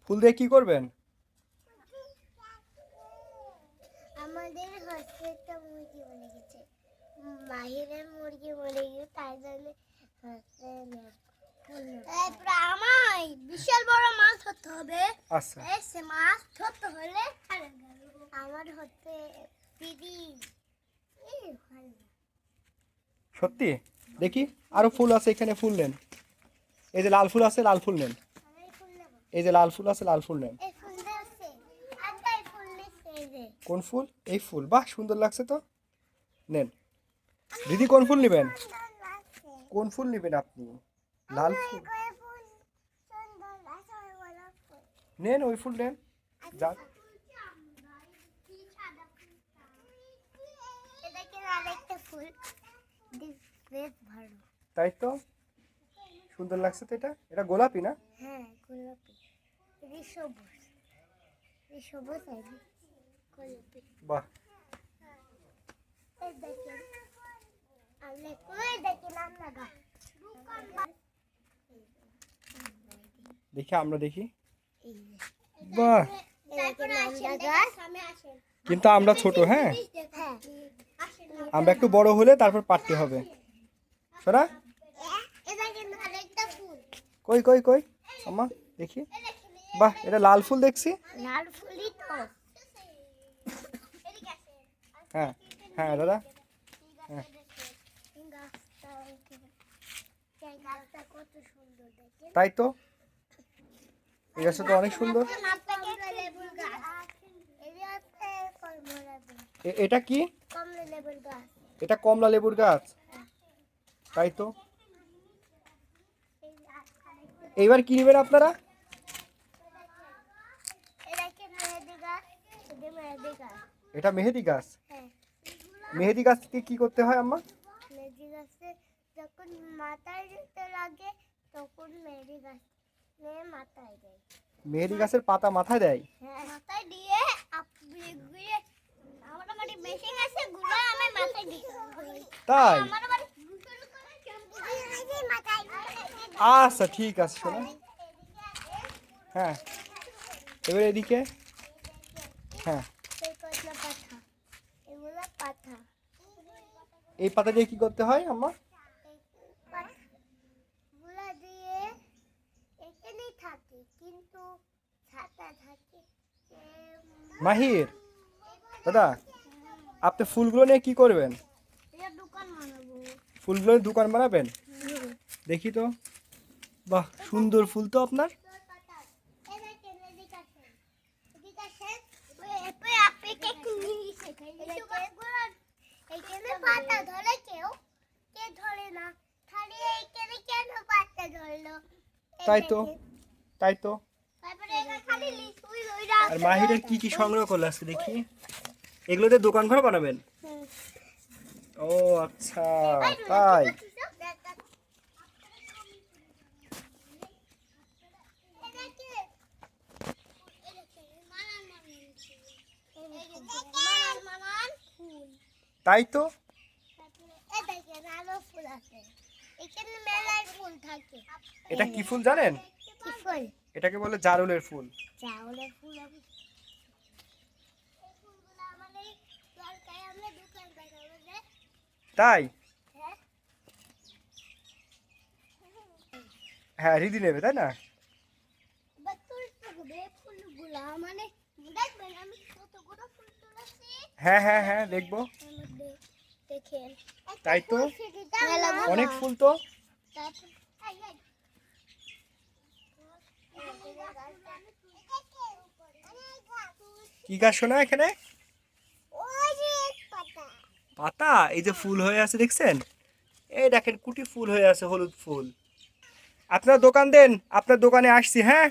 ফুল দিয়ে কি করবেন? আমাদের হচ্ছে একটা মুরগি মরে গেছে, মাহিরের মুরগি মরে গেছে, তাই জন্য হচ্ছে আমায় বিশাল বড় মাছ ধরতে হবে। আচ্ছা, সে মাছ ধরতে হলে আমার হচ্ছে দিদি সত্যি? দেখি আরো ফুল আছে এখানে, ফুল নেন। এই যে লাল ফুল আছে, লাল ফুল নেন। এই যে লাল ফুল আছে, লাল ফুল নেন। কোন ফুল? এই ফুল, বাহ সুন্দর লাগছে তো। নেন দিদি, কোন ফুল নেবেন? কোন ফুল নেবেন আপনি? লাল ফুল নেন, ওই ফুল নেন। যাক, তাই তো, সুন্দর লাগছে তো। এটা এটা গোলাপি না? হ্যাঁ গোলাপি, এটা সবুজ, এই সবুজ আছে গোলাপি। বাহ, এই দেখেন আমরা কই দেখেন আমরা গাছ দেখি আমরা দেখি। বাহ, কিন্তু আমরা ছোট। হ্যাঁ, আমরা একটু বড় হলে তারপর পারতে হবে। সোনা, কই কই কই আম্মা দেখি। বাহ, এটা লাল ফুল দেখছি। লাল ফুলই তো। হ্যাঁ হ্যাঁ দাদা, হ্যাঁ কত সুন্দর দেখেন। তাই তো, এই গাছটা তো অনেক সুন্দর। এটা কি? এটা কমলা লেবুর গাছ। তাই তো, এইবার কি নেবেন আপনারা? এটা মেহেদি গাছ। মেহেদি গাছ থেকে কি করতে হয় আম্মা? মেহেদি গাছে যখন মাথায় দিতে লাগে তখন মেহেদি গাছ মাথায় দেয়। মেহেদি গাছের পাতা মাথায় দেয়? হ্যাঁ, মাথায় দিয়ে ঘুরে আমার বাড়ি মেশিন আছে, গুলো আমি মাথায় দিই। তাই? আমার বাড়ি মাথায়। আচ্ছা ঠিক আছে শোনো। হ্যাঁ, এবার এদিকে। হ্যাঁ, এগুলো পাতা। এই পাতা দিয়ে কি করতে হয় আম্মা? গুলা দিয়ে এখানেই থাকে কিন্তু ছাতা থাকে। মাহির দাদা, আপনি ফুলগুলো নিয়ে কি করবেন? এটা দোকান বানাবো। ফুলগুলো নিয়ে দোকান বানাবেন? দেখি তো। বাহ, সুন্দর ফুল তো আপনার। তাই তো, তাই তো। আর মাহিরের কি কি সংগ্রহ করলে আজকে দেখি। এগুলোতে দোকান ঘর বানাবেন? ও আচ্ছা, তাই। তাই তো, এটা কি ফুল জানেন? এটাকে বলে জারুলের ফুল। তাই? হ্যাঁ, রিদি নেবে তাই না? হ্যাঁ হ্যাঁ হ্যাঁ, দেখবো। তাই তো, অনেক ফুল তো। কি গাছ শোনা এখানে? পাতা, এই যে ফুল হয়ে আছে দেখছেন? এই দেখেন কুটি ফুল হয়ে আছে, হলুদ ফুল। আপনার দোকান দেন, আপনার দোকানে আসছি। হ্যাঁ।